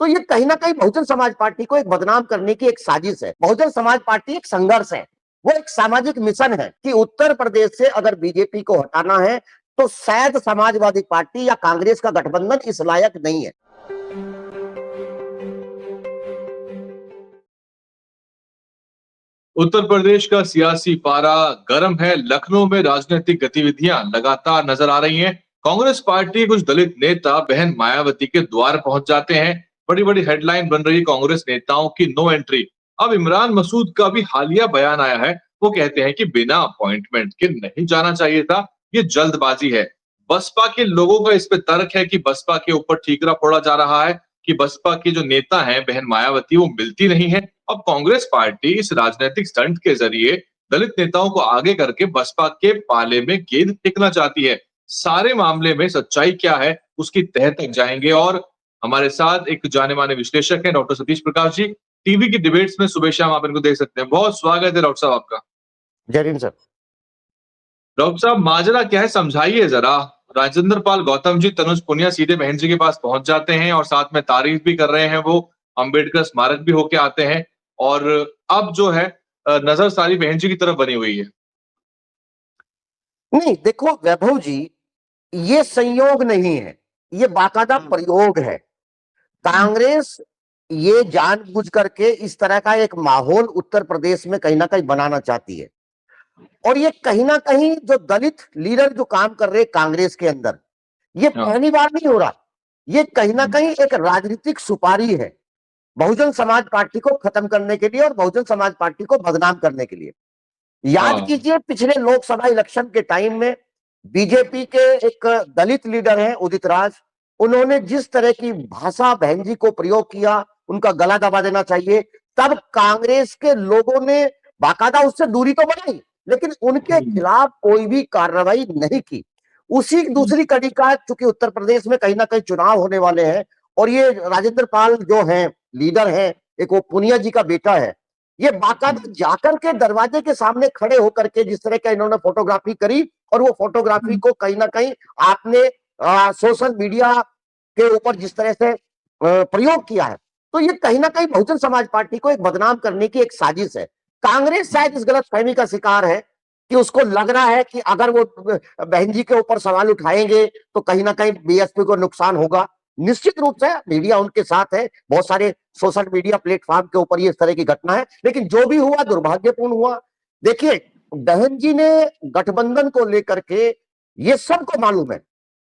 तो ये कहीं ना कहीं बहुजन समाज पार्टी को एक बदनाम करने की एक साजिश है। बहुजन समाज पार्टी एक संघर्ष है, वो एक सामाजिक मिशन है कि उत्तर प्रदेश से अगर बीजेपी को हटाना है तो शायद समाजवादी पार्टी या कांग्रेस का गठबंधन इस लायक नहीं है। उत्तर प्रदेश का सियासी पारा गर्म है। लखनऊ में राजनीतिक गतिविधियां लगातार नजर आ रही हैं। कांग्रेस पार्टी कुछ दलित नेता बहन मायावती के द्वार पहुंच जाते हैं। बड़ी बड़ी हेडलाइन बन रही कांग्रेस नेताओं की नो एंट्री। अब इमरान मसूद का भी हालिया बयान आया है। वो कहते हैं कि बिना अपॉइंटमेंट के नहीं जाना चाहिए था, ये जल्दबाजी है। बसपा के लोगों का इस पे तर्क है कि बसपा के ऊपर ठीकरा फोड़ा जा रहा है कि बसपा के जो नेता हैं बहन मायावती वो मिलती नहीं है। अब कांग्रेस पार्टी इस राजनीतिक स्टंट के जरिए दलित नेताओं को आगे करके बसपा के पाले में गेंद फेंकना चाहती है। सारे मामले में सच्चाई क्या है उसकी तह तक जाएंगे और हमारे साथ एक जाने माने विश्लेषक है डॉक्टर सतीश प्रकाश जी। टीवी की डिबेट्स में सुबह शाम आप इनको देख सकते हैं। बहुत स्वागत है डॉक्टर साहब आपका। जरीन सर। डॉक्टर साहब माजरा क्या है, समझाइए जरा। राजेंद्र पाल गौतम जी तनुज पुनिया सीधे बहन जी के पास पहुंच जाते हैं और साथ में तारीफ भी कर रहे हैं। वो अंबेडकर स्मारक भी होके आते हैं और अब जो है नजर सारी बहन जी की तरफ बनी हुई है। नहीं देखो वैभव जी, ये संयोग नहीं है, ये बाकायदा प्रयोग है। कांग्रेस ये जानबूझ करके इस तरह का एक माहौल उत्तर प्रदेश में कहीं ना कहीं बनाना चाहती है। और ये कहीं ना कहीं जो दलित लीडर जो काम कर रहे कांग्रेस के अंदर, ये पहली बार नहीं हो रहा। ये कहीं ना कहीं एक राजनीतिक सुपारी है बहुजन समाज पार्टी को खत्म करने के लिए और बहुजन समाज पार्टी को बदनाम करने के लिए। याद कीजिए पिछले लोकसभा इलेक्शन के टाइम में बीजेपी के एक दलित लीडर हैं उदित राज, उन्होंने जिस तरह की भाषा बहन जी को प्रयोग किया, उनका गला दबा देना चाहिए, तब कांग्रेस के लोगों ने बाकायदा उससे दूरी तो बनाई लेकिन उनके खिलाफ कोई भी कार्रवाई नहीं की। उसी दूसरी कड़ी का, चूंकि उत्तर प्रदेश में कहीं ना कहीं चुनाव होने वाले हैं और ये राजेंद्र पाल जो हैं लीडर हैं, एक वो पुनिया जी का बेटा है, ये बाकायदा जाकर के दरवाजे के सामने खड़े होकर के जिस तरह का इन्होंने फोटोग्राफी करी और वो फोटोग्राफी को कहीं ना कहीं आपने सोशल मीडिया के ऊपर जिस तरह से प्रयोग किया है, तो ये कहीं ना कहीं बहुजन समाज पार्टी को एक बदनाम करने की एक साजिश है। कांग्रेस शायद इस गलत फहमी का शिकार है कि उसको लग रहा है कि अगर वो बहन जी के ऊपर सवाल उठाएंगे तो कहीं ना कहीं बीएसपी को नुकसान होगा। निश्चित रूप से मीडिया उनके साथ है, बहुत सारे सोशल मीडिया प्लेटफॉर्म के ऊपर ये इस तरह की घटना है, लेकिन जो भी हुआ दुर्भाग्यपूर्ण हुआ। देखिए बहन जी ने गठबंधन को लेकर के, ये सबको मालूम है,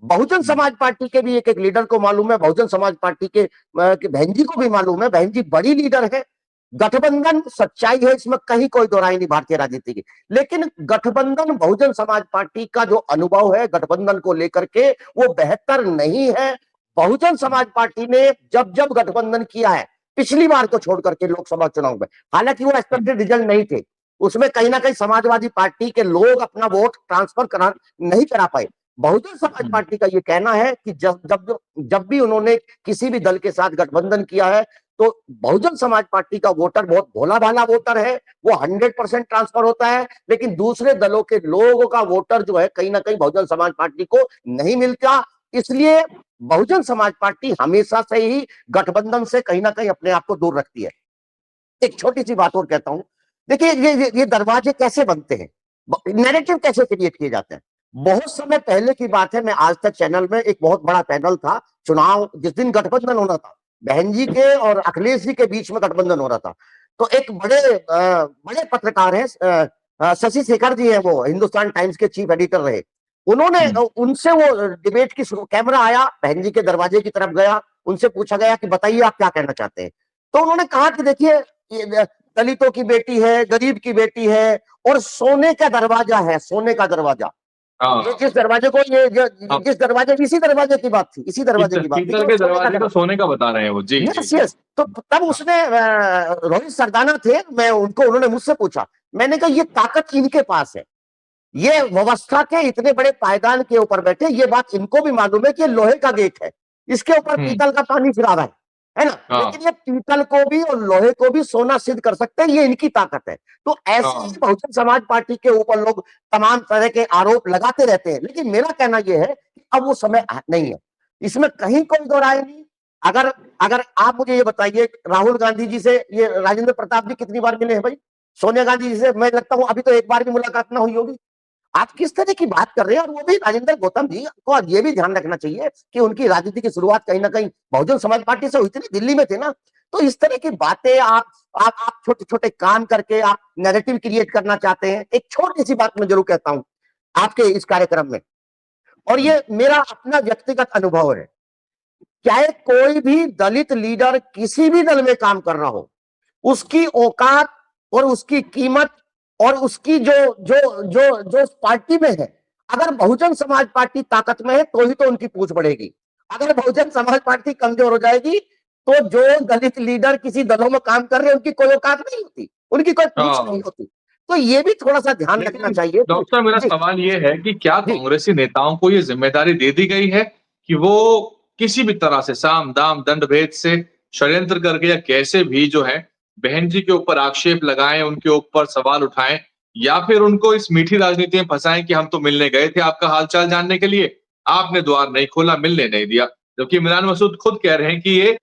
बहुजन समाज पार्टी के भी एक एक लीडर को मालूम है, बहुजन समाज पार्टी के बहन जी को भी मालूम है, बहन जी बड़ी लीडर है। गठबंधन सच्चाई है, इसमें कहीं कोई दो राय नहीं भारतीय राजनीति की, लेकिन गठबंधन बहुजन समाज पार्टी का जो अनुभव है गठबंधन को लेकर के वो बेहतर नहीं है। बहुजन समाज पार्टी ने जब जब गठबंधन किया है पिछली बार को छोड़ करके लोकसभा चुनाव में, हालांकि वो एक्सपेक्टेड रिजल्ट नहीं थे, उसमें कहीं ना कहीं समाजवादी पार्टी के लोग अपना वोट ट्रांसफर करा नहीं करा पाए। बहुजन समाज पार्टी का ये कहना है कि जब भी उन्होंने किसी भी दल के साथ गठबंधन किया है तो बहुजन समाज पार्टी का वोटर बहुत भोला भाला वोटर है, वो 100% ट्रांसफर होता है, लेकिन दूसरे दलों के लोगों का वोटर जो है कहीं ना कहीं बहुजन समाज पार्टी को नहीं मिलता। इसलिए बहुजन समाज पार्टी हमेशा से ही गठबंधन से कहीं ना कहीं अपने आप को दूर रखती है। एक छोटी सी बात और कहता हूं, देखिए ये दरवाजे कैसे बनते हैं, नैरेटिव कैसे क्रिएट किए जाते हैं। बहुत समय पहले की बात है, मैं आज तक चैनल में एक बहुत बड़ा पैनल था, चुनाव जिस दिन गठबंधन होना था, बहन जी के और अखिलेश जी के बीच में गठबंधन हो रहा था, तो एक बड़े पत्रकार हैं, शशि शेखर जी हैं, वो हिंदुस्तान टाइम्स के चीफ एडिटर रहे। उन्होंने उनसे वो डिबेट की कैमरा आया, बहन जी के दरवाजे की तरफ गया, उनसे पूछा गया कि बताइए आप क्या कहना चाहते हैं। तो उन्होंने कहा कि देखिए ये दलितों की बेटी है, गरीब की बेटी है और सोने का दरवाजा है, सोने का दरवाजा। ये जिस दरवाजे को जिस दरवाजे, इसी दरवाजे की बात थी, इसी दरवाजे की बात थी, पीतल के दरवाजे को सोने का बता रहे हैं वो। जी यस यस। तो तब उसने रोहित सरदाना थे, मैं उनको, उन्होंने मुझसे पूछा, मैंने कहा ये ताकत इनके पास है, ये व्यवस्था के इतने बड़े पायदान के ऊपर बैठे, ये बात इनको भी मालूम है कि लोहे का गेट है, इसके ऊपर पीतल का पानी फिरा रहा है ना, लेकिन ये पीतल को भी और लोहे को भी सोना सिद्ध कर सकते हैं, ये इनकी ताकत है। तो ऐसे ही बहुजन समाज पार्टी के ऊपर लोग तमाम तरह के आरोप लगाते रहते हैं, लेकिन मेरा कहना यह है कि अब वो समय नहीं है, इसमें कहीं कोई दो राय नहीं। अगर अगर आप मुझे ये बताइए, राहुल गांधी जी से ये राजेंद्र प्रताप जी कितनी बार मिले हैं भाई? सोनिया गांधी जी से मैं लगता हूं अभी तो एक बार भी मुलाकात ना हुई होगी। आप किस तरह की बात कर रहे हैं? और वो भी राजेंद्र गौतम जी को ये भी ध्यान रखना चाहिए कि उनकी राजनीति की शुरुआत कहीं ना कहीं बहुजन समाज पार्टी से हुई थी, दिल्ली में थे ना। तो इस तरह की बातें आप छोटे छोटे काम करके आप नैरेटिव क्रिएट करना चाहते हैं। एक छोटी सी बात मैं जरूर कहता हूं आपके इस कार्यक्रम में, और ये मेरा अपना व्यक्तिगत अनुभव है, चाहे कोई भी दलित लीडर किसी भी दल में काम कर रहा हो, उसकी औकात और उसकी कीमत और उसकी जो जो जो जो पार्टी में है, अगर बहुजन समाज पार्टी ताकत में है तो ही तो उनकी पूछ बढ़ेगी। अगर बहुजन समाज पार्टी कमजोर हो जाएगी तो जो दलित लीडर किसी दलों में काम कर रहे हैं उनकी कोई औकात नहीं होती, उनकी कोई पूछ नहीं हाँ, होती। तो ये भी थोड़ा सा ध्यान रखना लेकिन चाहिए डॉक्टर मेरा जी सवाल ये है कि क्या जी। कांग्रेसी नेताओं को ये जिम्मेदारी दे दी गई है कि वो किसी भी तरह से साम दाम दंड भेद से षड्यंत्र करके या कैसे भी जो है बहन जी के ऊपर आक्षेप लगाएं, उनके ऊपर सवाल उठाएं, या फिर उनको इस मीठी राजनीति में फंसाएं कि हम तो मिलने गए थे आपका हालचाल जानने के लिए, आपने द्वार नहीं खोला, मिलने नहीं दिया। जबकि इमरान मसूद खुद कह रहे हैं कि ये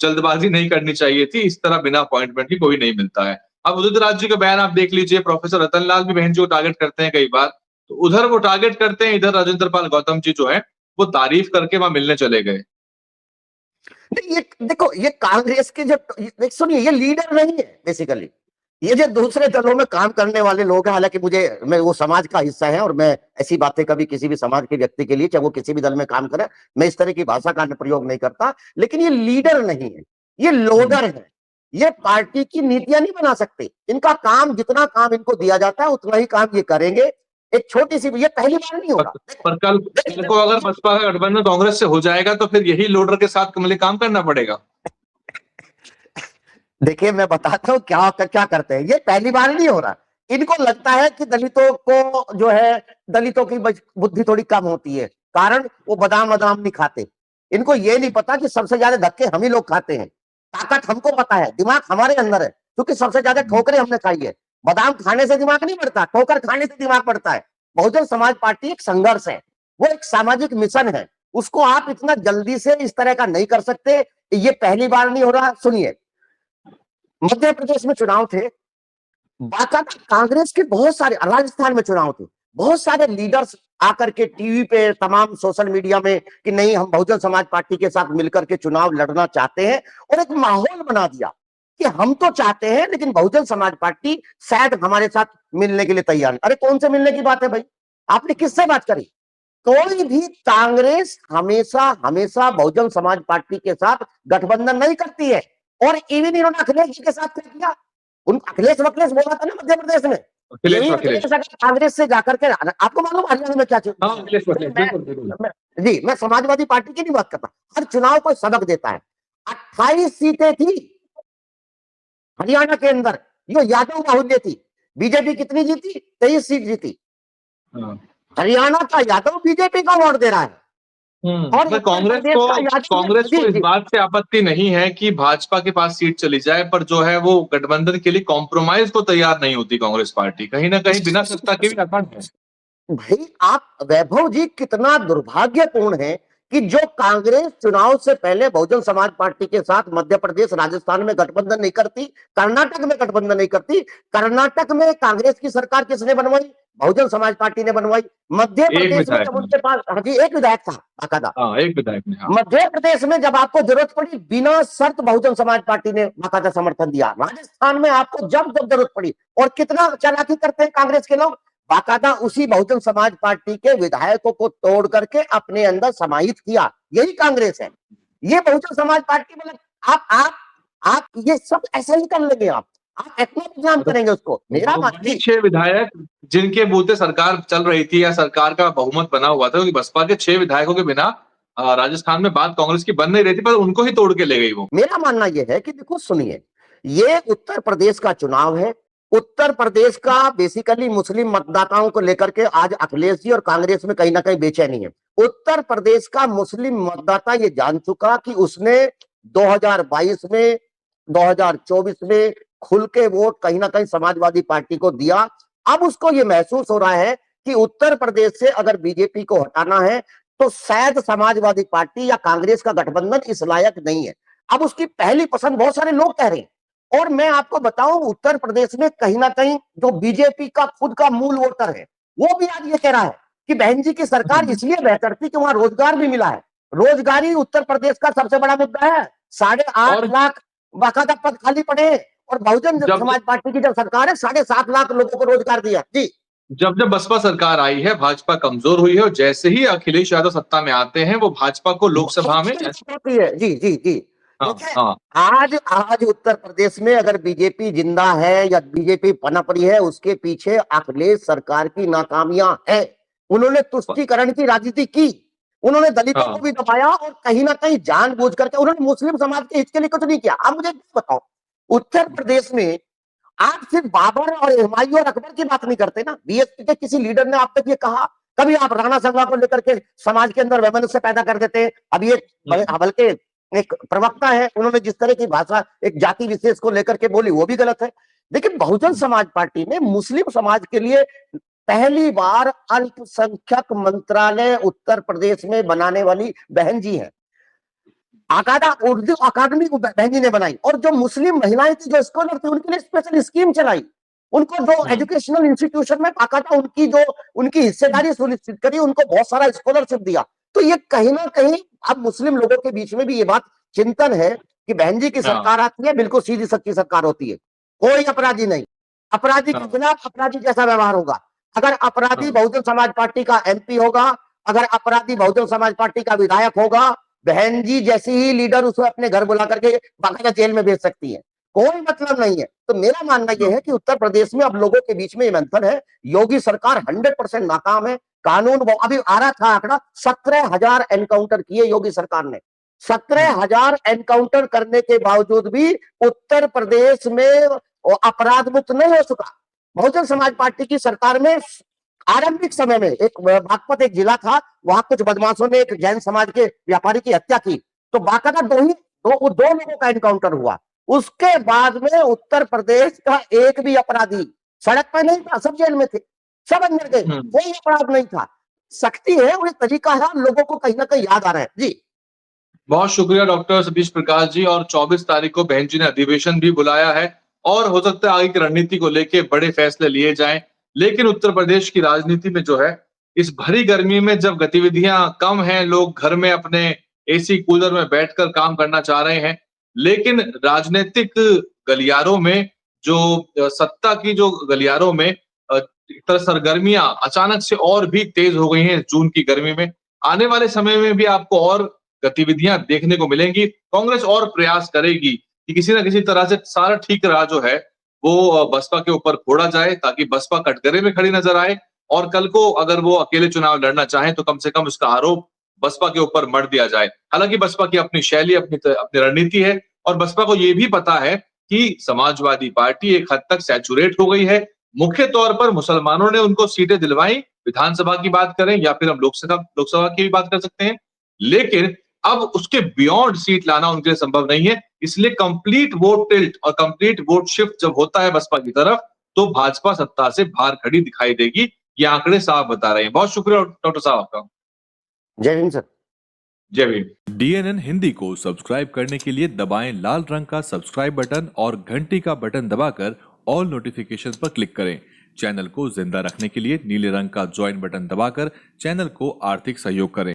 जल्दबाजी नहीं करनी चाहिए थी, इस तरह बिना अपॉइंटमेंट के कोई नहीं मिलता है। अब उदित राज जी का बयान आप देख लीजिए, प्रोफेसर रतन लाल भी बहन जी को टारगेट करते हैं कई बार, तो उधर वो टारगेट करते हैं, इधर राजेंद्र पाल गौतम जी जो है वो तारीफ करके वहां मिलने चले गए। नहीं, ये देखो, ये कांग्रेस के जो सुनिए, ये लीडर नहीं है बेसिकली। ये जो दूसरे दलों में काम करने वाले लोग हैं, हालांकि मैं वो समाज का हिस्सा है और मैं ऐसी बातें कभी किसी भी समाज के व्यक्ति के लिए, चाहे वो किसी भी दल में काम करे, मैं इस तरह की भाषा का प्रयोग नहीं करता। लेकिन ये लीडर नहीं है, ये लोडर है। ये पार्टी की नीतियां नहीं बना सकते। इनका काम, जितना काम इनको दिया जाता है उतना ही काम ये करेंगे। एक छोटी सी, ये पहली बार नहीं हो पर, रहा। पर कल को अगर बसपा का गठबंधन कांग्रेस से हो जाएगा तो फिर यही लोडर के साथ मिलकर काम करना पड़ेगा। देखिए, मैं बताता हूँ क्या क्या करते हैं। ये पहली बार नहीं हो रहा। इनको लगता है कि दलितों को जो है, दलितों की बुद्धि थोड़ी कम होती है, कारण वो बादाम बादाम नहीं खाते। इनको ये नहीं पता कि सबसे ज्यादा धक्के हम ही लोग खाते हैं। ताकत हमको पता है, दिमाग हमारे अंदर है, क्योंकि सबसे ज्यादा ठोकरें हमने खाई है। बादाम खाने से दिमाग नहीं बढ़ता, ठोकर खाने से दिमाग बढ़ता है। बहुजन समाज पार्टी एक संघर्ष है, वो एक सामाजिक मिशन है। उसको आप इतना जल्दी से इस तरह का नहीं कर सकते। ये पहली बार नहीं हो रहा। सुनिए, मध्य प्रदेश में चुनाव थे, बाकायदा कांग्रेस के बहुत सारे, राजस्थान में चुनाव थे, बहुत सारे लीडर्स आकर के टीवी पे, तमाम सोशल मीडिया में कि नहीं, हम बहुजन समाज पार्टी के साथ मिलकर के चुनाव लड़ना चाहते हैं, और एक माहौल बना दिया कि हम तो चाहते हैं लेकिन बहुजन समाज पार्टी शायद हमारे साथ मिलने के लिए तैयार है। अरे कौन से मिलने की बात है भाई? आपने किससे बात करी? कोई भी कांग्रेस हमेशा हमेशा बहुजन समाज पार्टी के साथ गठबंधन नहीं करती है। और इवन इन्होंने अखिलेश जी के साथ क्या किया? उन अखिलेश वखिलेश बोला था ना मध्य प्रदेश में। अखिलेश यही अखिलेश अखिलेश अगर कांग्रेस से जाकर के, आपको मालूम हरियाणा में क्या हाँ, अखिलेश मैं, अखिलेश बिल्कुल बिल्कुल। जी, मैं समाजवादी पार्टी की नहीं बात करता। हर चुनाव को सबक देता है। 28 सीटें थी हरियाणा के अंदर, यो यादव बाहुल्य थी। बीजेपी कितनी जीती? 23 सीट जीती। हाँ। हरियाणा का यादव बीजेपी का वोट दे रहा है। और तो उत्तर प्रदेश का यादव, कांग्रेस जी को इस जी, बात से आपत्ति नहीं है कि भाजपा के पास सीट चली जाए, पर जो है वो गठबंधन के लिए कॉम्प्रोमाइज को तैयार नहीं होती कांग्रेस पार्टी, कहीं ना कहीं बिना सत्ता के भी आसान है। भाई आप, वैभव जी, कितना दुर्भाग्यपूर्ण है कि जो कांग्रेस चुनाव से पहले बहुजन समाज पार्टी के साथ मध्य प्रदेश, राजस्थान में गठबंधन नहीं करती, कर्नाटक में गठबंधन नहीं करती। कर्नाटक में कांग्रेस की सरकार किसने बनवाई? बहुजन समाज पार्टी ने बनवाई। मध्य एक प्रदेश में विधायक जब ने। उनके पास, हाँ जी, एक विधायक था बाकायदा। हाँ, एक विधायक ने। हाँ। मध्य प्रदेश में जब आपको जरूरत पड़ी, बिना शर्त बहुजन समाज पार्टी ने बाकायदा समर्थन दिया। राजस्थान में आपको जब जब जरूरत पड़ी, और कितना चालाकी करते हैं कांग्रेस के लोग, बाकायदा उसी बहुजन समाज पार्टी के विधायकों को तोड़ करके अपने अंदर समाहित किया। यही कांग्रेस है। ये बहुजन समाज पार्टी, मतलब आप ये सब ऐसे ही कर लेंगे। आप इतना बदनाम करेंगे उसको। मेरा वही 6 विधायक जिनके बूते सरकार चल रही थी या सरकार का बहुमत बना हुआ था, क्योंकि बसपा के 6 विधायकों के बिना राजस्थान में बात कांग्रेस की बन नहीं रही थी, पर उनको ही तोड़ के ले गई वो। मेरा मानना यह है कि देखो, सुनिए, ये उत्तर प्रदेश का चुनाव है। उत्तर प्रदेश का बेसिकली मुस्लिम मतदाताओं को लेकर के आज अखिलेश जी और कांग्रेस में कहीं ना कहीं बेचैनी है। उत्तर प्रदेश का मुस्लिम मतदाता ये जान चुका कि उसने 2022 में, 2024 में खुल के वोट कहीं ना कहीं समाजवादी पार्टी को दिया। अब उसको ये महसूस हो रहा है कि उत्तर प्रदेश से अगर बीजेपी को हटाना है तो शायद समाजवादी पार्टी या कांग्रेस का गठबंधन इस लायक नहीं है। अब उसकी पहली पसंद बहुत सारे लोग कह रहे हैं। और मैं आपको बताऊं, उत्तर प्रदेश में कहीं ना कहीं जो बीजेपी का खुद का मूल वोटर है, वो भी आज ये कह रहा है कि बहन जी की सरकार इसलिए बेहतर थी कि वहां रोजगार भी मिला है। रोजगारी उत्तर प्रदेश का सबसे बड़ा मुद्दा है। 8.5 लाख बाकायदा पद खाली पड़े और बहुजन समाज पार्टी की जब सरकार है 7.5 लाख लोगों को रोजगार दिया। जी, जब जब बसपा सरकार आई है, भाजपा कमजोर हुई है और जैसे ही अखिलेश यादव सत्ता में आते हैं, वो भाजपा को लोकसभा में होती है। जी जी जी, हाँ, देखिए हाँ, आज उत्तर प्रदेश में अगर बीजेपी जिंदा है या बीजेपी पनप रही है, उसके पीछे अखिलेश सरकार की नाकामियां हैं। उन्होंने तुष्टीकरण की राजनीति की, उन्होंने दलितों को भी दबाया और कहीं ना कहीं जानबूझ करके उन्होंने मुस्लिम समाज के हित के लिए कुछ नहीं किया। आप मुझे बताओ, उत्तर प्रदेश में आप सिर्फ बाबर और हुमायूं और अकबर की बात नहीं करते ना। बीएसपी के किसी लीडर ने आप तक ये कहा? कभी आप राणा संगवा को लेकर के समाज के अंदर वैमनस्य पैदा कर देते हैं। अभी एक बल्कि एक प्रवक्ता है, उन्होंने जिस तरह की भाषा एक जाति विशेष को लेकर के बोली, वो भी गलत है। लेकिन बहुजन समाज पार्टी में मुस्लिम समाज के लिए पहली बार अल्पसंख्यक मंत्रालय उत्तर प्रदेश में बनाने वाली बहन जी है। आकादा उर्दू अकादमी को बहन जी ने बनाई और जो मुस्लिम महिलाएं थी, जो स्कॉलर थी, उनके लिए स्पेशल स्कीम चलाई। उनको जो एजुकेशनल इंस्टीट्यूशन में बाकायदा उनकी हिस्सेदारी सुनिश्चित करी, उनको बहुत सारा स्कॉलरशिप दिया। तो ये कहीं ना कहीं अब मुस्लिम लोगों के बीच में भी ये बात चिंतन है कि बहन जी की सरकार आती है, बिल्कुल सीधी सच्ची सरकार होती है, कोई अपराधी नहीं। अपराधी के खिलाफ अपराधी जैसा व्यवहार होगा। अगर अपराधी बहुजन समाज पार्टी का एमपी होगा, अगर अपराधी बहुजन समाज पार्टी का विधायक होगा, बहन जी जैसी ही लीडर उसे अपने घर बुला करके बाकायदा जेल में भेज सकती है, कोई मतलब नहीं है। तो मेरा मानना यह है कि उत्तर प्रदेश में अब लोगों के बीच में मंथन है। योगी सरकार 100% नाकाम है। कानून अभी आ रहा था आंकड़ा, 17,000 एनकाउंटर किए योगी सरकार ने। 17,000 एनकाउंटर करने के बावजूद भी उत्तर प्रदेश में अपराध मुक्त नहीं हो चुका। बहुजन समाज पार्टी की सरकार में आरंभिक समय में एक बागपत एक जिला था, वहां कुछ बदमाशों ने एक जैन समाज के व्यापारी की हत्या की, तो बाकायदा दो लोगों का एनकाउंटर हुआ। उसके बाद में उत्तर प्रदेश का एक भी अपराधी सड़क पर नहीं था, सब जेल में थे, सब अंदर गए, कोई अपराध नहीं था। शक्ति है और तरीका है, लोगों को कहीं ना कहीं याद आ रहा है। जी, बहुत शुक्रिया डॉक्टर सतीश प्रकाश जी। और 24 तारीख को बहन जी ने अधिवेशन भी बुलाया है और हो सकता है आगे की रणनीति को लेके बड़े फैसले लिए जाएं। लेकिन उत्तर प्रदेश की राजनीति में जो है, इस भरी गर्मी में जब गतिविधियां कम हैं, लोग घर में अपने एसी कूलर में बैठकर काम करना चाह रहे हैं, लेकिन राजनीतिक गलियारों में जो सत्ता की जो गलियारों में एक तरह सरगर्मियां अचानक से और भी तेज हो गई हैं जून की गर्मी में। आने वाले समय में भी आपको और गतिविधियां देखने को मिलेंगी। कांग्रेस और प्रयास करेगी कि किसी न किसी तरह से सारा ठीक रहा जो है वो बसपा के ऊपर फोड़ा जाए, ताकि बसपा कटघरे में खड़ी नजर आए और कल को अगर वो अकेले चुनाव लड़ना चाहें तो कम से कम उसका आरोप बसपा के ऊपर मढ़ दिया जाए। हालांकि बसपा की अपनी शैली, अपनी रणनीति है और बसपा को ये भी पता है कि समाजवादी पार्टी एक हद तक सैचुरेट हो गई है। मुख्य तौर पर मुसलमानों ने उनको सीटें दिलवाई, विधानसभा की बात करें या फिर हम लोकसभा की भी बात कर सकते हैं, लेकिन अब उसके बियॉन्ड सीट लाना उनके लिए संभव नहीं है। इसलिए कंप्लीट वोट टिल्ट और कंप्लीट वोट शिफ्ट जब होता है बसपा की तरफ, तो भाजपा सत्ता से बाहर खड़ी दिखाई देगी। ये आंकड़े साफ बता रहे हैं। बहुत शुक्रिया डॉक्टर साहब आपका। जय हिंद सर। जय भीम। DNN हिंदी को सब्सक्राइब करने के लिए दबाएं लाल रंग का सब्सक्राइब बटन और घंटी का बटन दबाकर ऑल नोटिफिकेशन पर क्लिक करें। चैनल को जिंदा रखने के लिए नीले रंग का ज्वाइन बटन दबाकर चैनल को आर्थिक सहयोग करें।